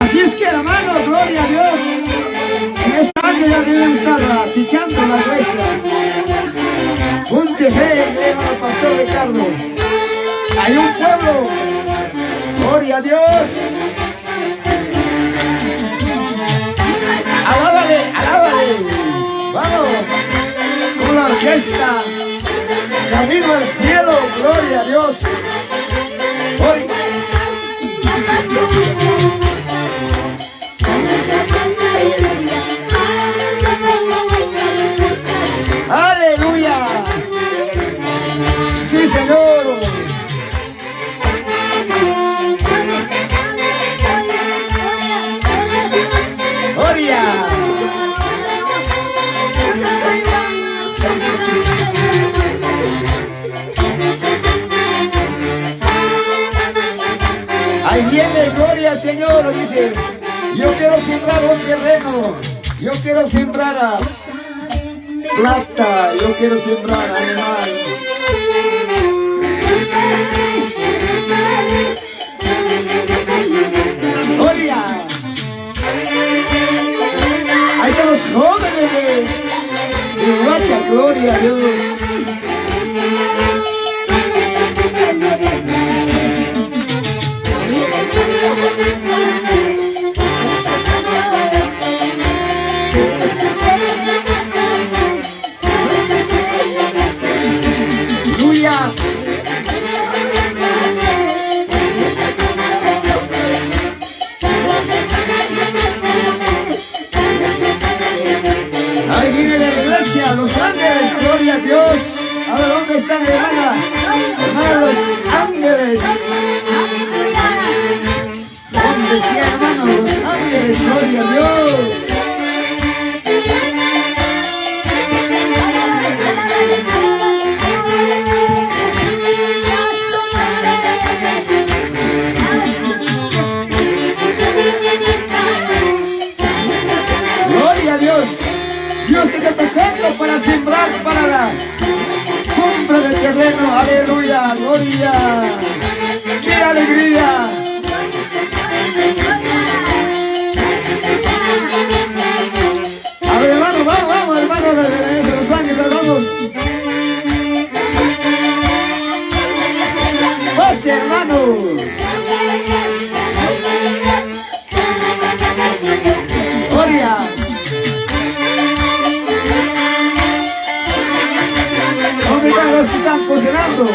Así es que, hermano, gloria a Dios. En esta año ya debemos estar fichando la iglesia. Junte fe, hermano pastor Ricardo. Hay un pueblo. Gloria a Dios. Alábale, alábale. Vamos. Con la orquesta. Camino al cielo. Gloria a Dios. Hoy. Aleluya. Sí, Señor. Gloria. Ahí viene, gloria al Señor, dice, yo quiero sembrar un terreno, yo quiero sembrar plata, yo quiero sembrar animal. Gloria. Hay de los jóvenes de Huacha, gloria a Dios. Aleluya. Ahí viene la iglesia, los ángeles, gloria a Dios. A ver, ¿dónde están, hermana? Hermana, los ángeles. ¿Dónde está, hermano? Los ángeles, gloria a Dios. Gloria a Dios. Dios te está tocando para sembrar para la compra del terreno. Aleluya, gloria. ¡Qué alegría! A ver, hermano, vamos, hermano, de los ángeles, vamos. Pase, hermano. Gloria. ¿Dónde están los que están cocinando? ¿Dónde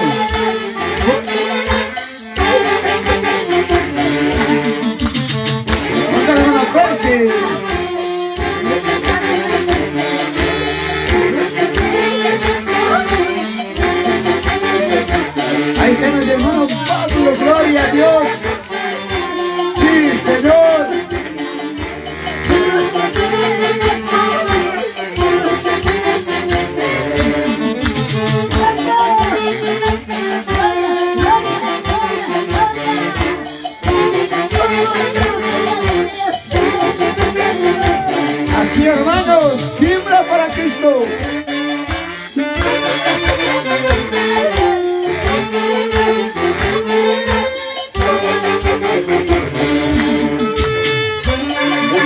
está hermano Percy? Ahí tengo el hermano Pablo, gloria a Dios. Sí, Señor. Así, hermanos, siembra para Cristo.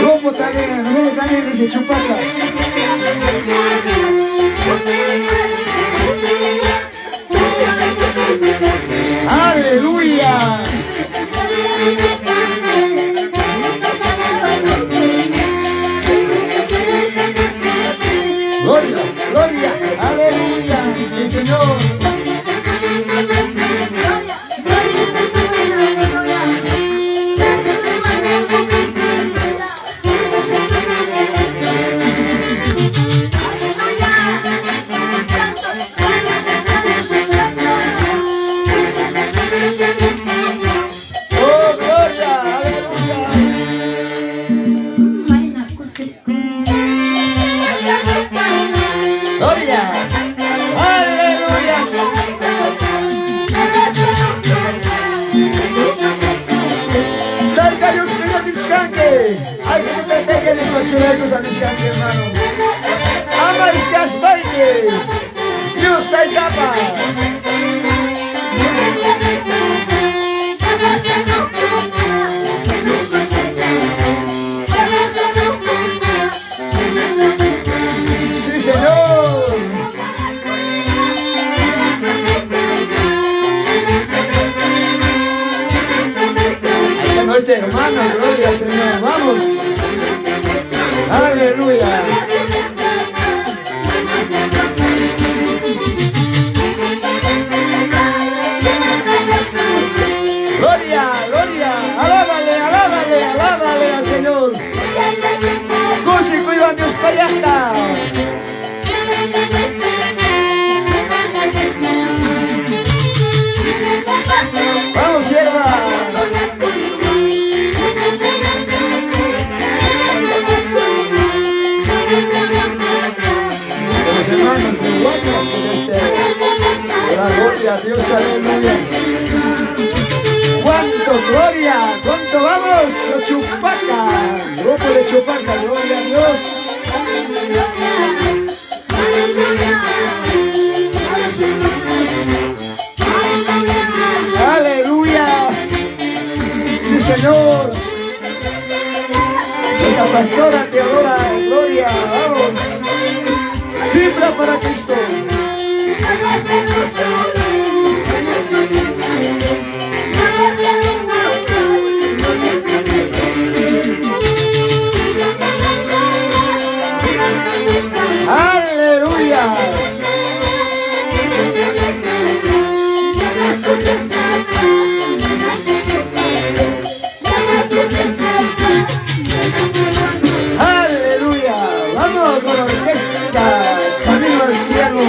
Nosotros también dice Chupaca. Aleluya. Gloria, gloria, aleluya, sí, Señor. Churrascos a Miscanque, hermano. Ama Miscanque, baile. Dios está en capa. hermano, gloria al Señor. Vamos. Aleluya. Gloria, gloria. Alábale, alábale, alábale al Señor. Goce, cuida Dios para allá. Vamos, sierva. Los hermanos de WhatsApp, la gloria a Dios, aleluya. ¡Cuánto gloria! ¿Cuánto vamos? Los Chupacas, grupo de Chupacas, gloria a Dios. Aleluya. Sí, Señor. Nuestra pastora te adora, gloria, vamos. Siembra para Cristo. Aleluya. Aleluya. Vamos con la orquesta, camino al cielo,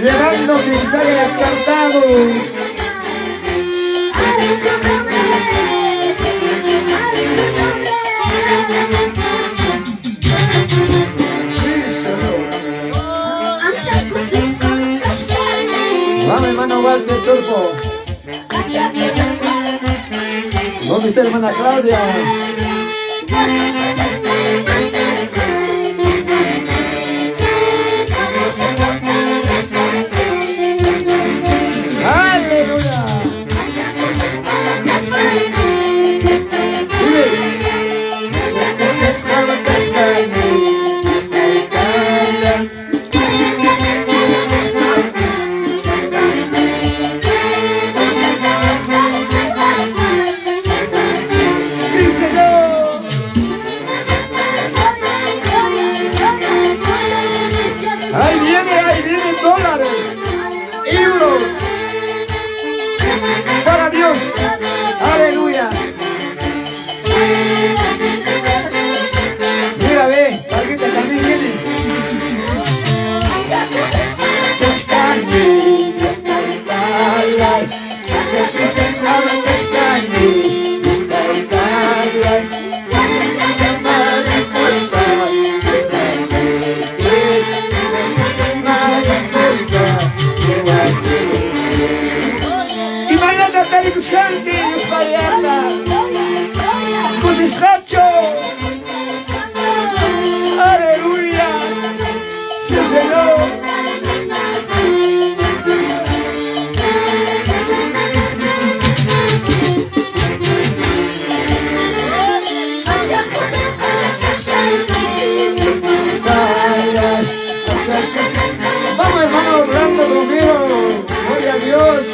llevando mensajes cantados. Vamos, hermano Walter Turpo. ¿Dónde está hermana Claudia? ¡Aleluya! Ahí vienen dólares, euros, para Dios, aleluya. Mira, ve, Parquita también viene. Aleluya, sí, Señor. Vamos, hermano Orlando Romero, gloria a Dios.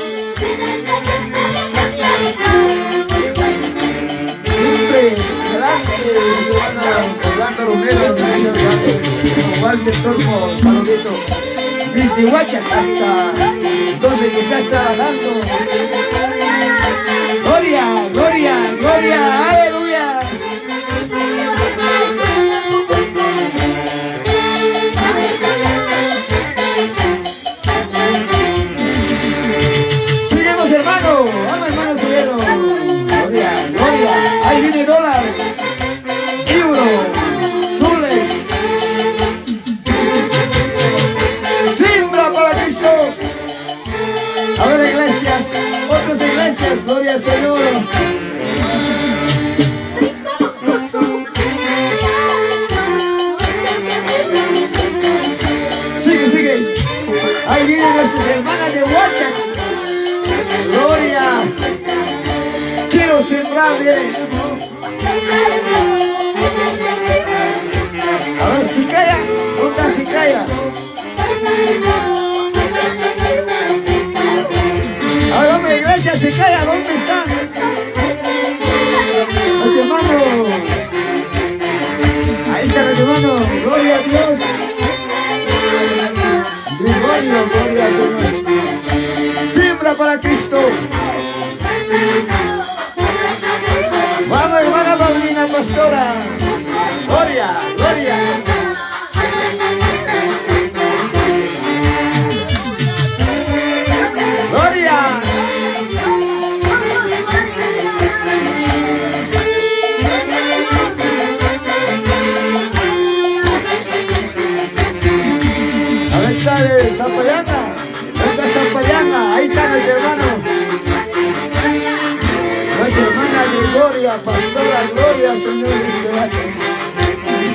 Siempre grande, hermano Orlando Romero, Walter Turpo, saludito. Desde Huachac hasta donde que estás trabajando. Gloria, gloria, gloria, aleluya. Seguimos, hermano. Vamos, hermano, subieron. Gloria, gloria. Ahí viene dólar, euro, soles. Siembra para Cristo. A ver, iglesias, otras iglesias, gloria al Señor. Sigue, sigue. Ahí vienen nuestras hermanas de Huachac. Gloria. Quiero sembrar bien. A ver si calla, otra si calla. A ver, hombre, iglesia, si calla, ¿dónde está? hermano. Ahí está mi hermano. Gloria a Dios. Gregorio, gloria al Señor. Siembra para Cristo. Vamos, hermana Paulina, pastora. Gloria, gloria. Gloria. Ahí está Zapayana. Esta Zapayana. Ahí está nuestro hermano. Nuestra hermana Gloria, pastora Gloria, Señor.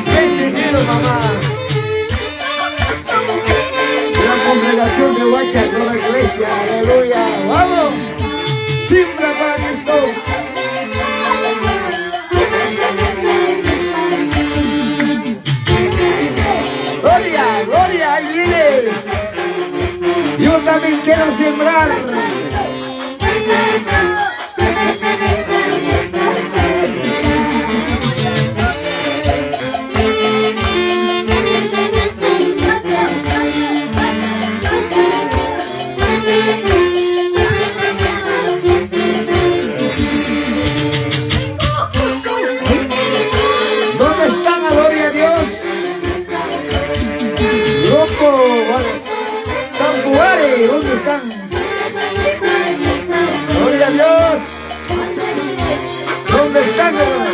Bendecido, mamá. La congregación de Huacha, toda la iglesia, aleluya. Vamos. Siembra para Cristo. Gloria, gloria, ahí viene. Yo también quiero sembrar. ¿Dónde están, la gloria a Dios? Loco, Tampuare, ¿dónde están? Gloria a Dios. ¿Dónde están, hermano?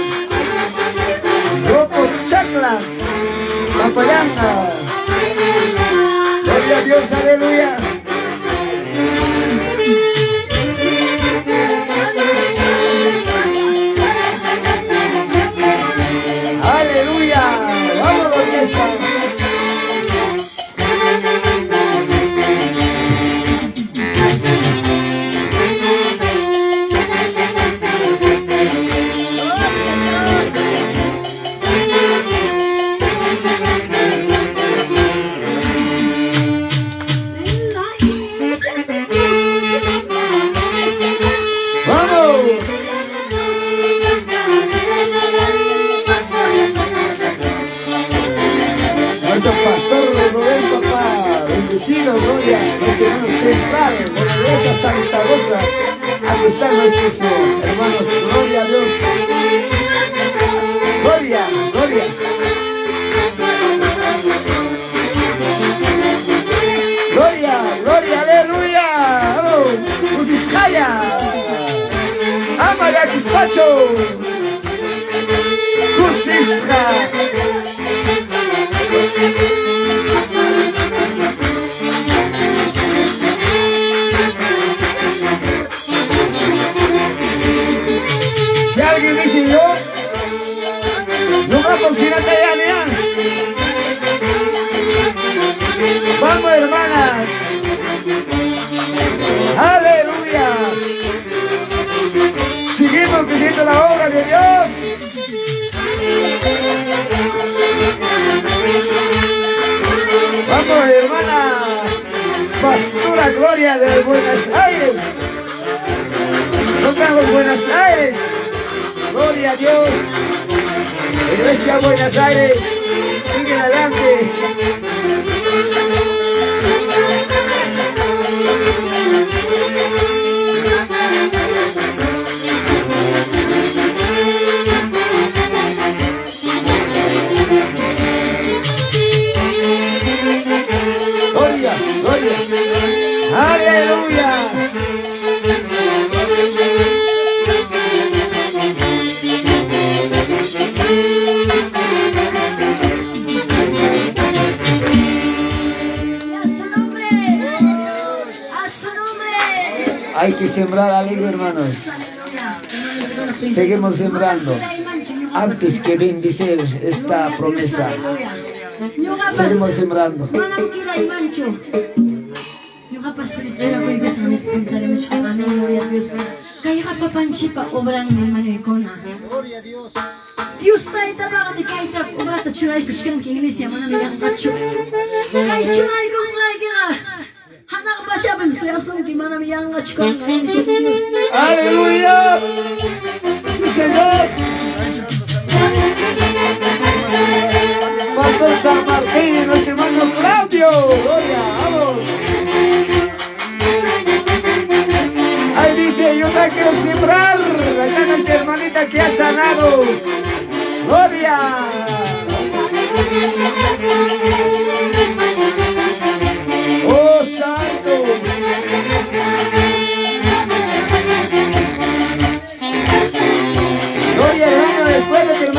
Loco, Chaclas, Zapayana. Gloria a Dios, aleluya. Aleluya. Vamos, orquesta. Nuestro pastor Rubén, papá, bendecido, gloria, nuestro hermano central, de la iglesia Santa Rosa. Aquí están nuestros hermanos, gloria a Dios. Gloria, gloria. Gloria, gloria, aleluya. Vamos, Cusiscaya. Amaya Quispacho. Cusisca. Si alguien dice yo, no vamos a ir a Tayania. Vamos, hermanas. Aleluya. Seguimos viviendo la obra de Dios. Vamos, hermana pastora Gloria de Buenos Aires. Tocamos Buenos Aires. Gloria a Dios. Iglesia Buenos Aires. Sigue adelante. Gloria, gloria. Aleluya. Hay que sembrar algo, hermanos. Seguimos sembrando antes que bendicer esta promesa. Seguimos sembrando. Dios na itabang di kaisa kurata chunay kushkan ki iglesia manami yang kacho. Kai chunay ko ngay kira. Hanak ba siya bang suyasun ki manami yang kacho kan Dios. Aleluya. Sí, Señor.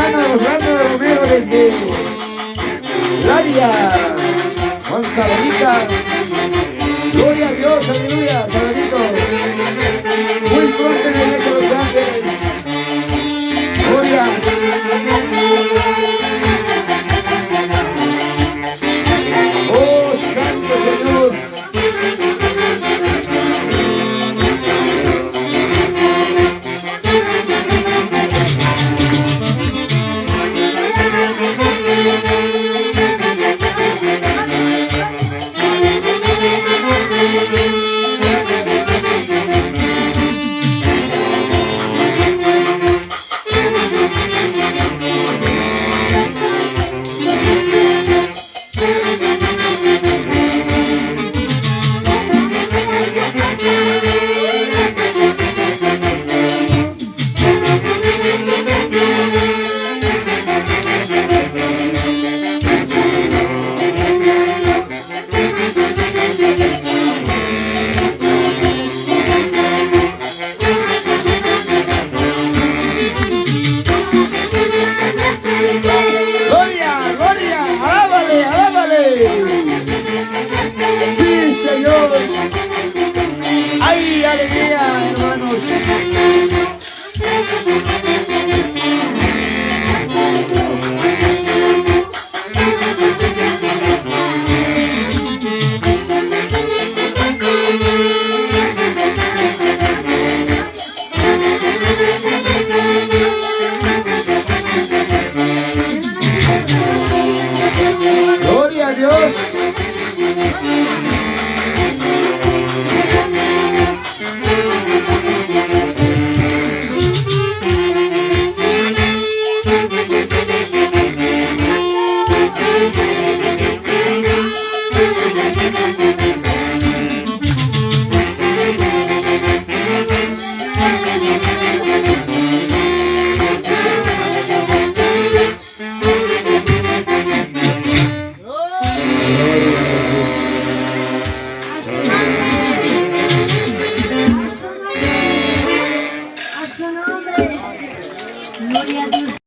hermano Orlando Romero desde Laria, Juan Caballita. Gloria a Dios, aleluya, saludito. Muy pronto en la iglesia de Los Ángeles. Gloria. Oh, Santo Señor. Sí, Señor. ¡Ay, alegría, hermanos! Gloria a Dios. Gloria a Dios.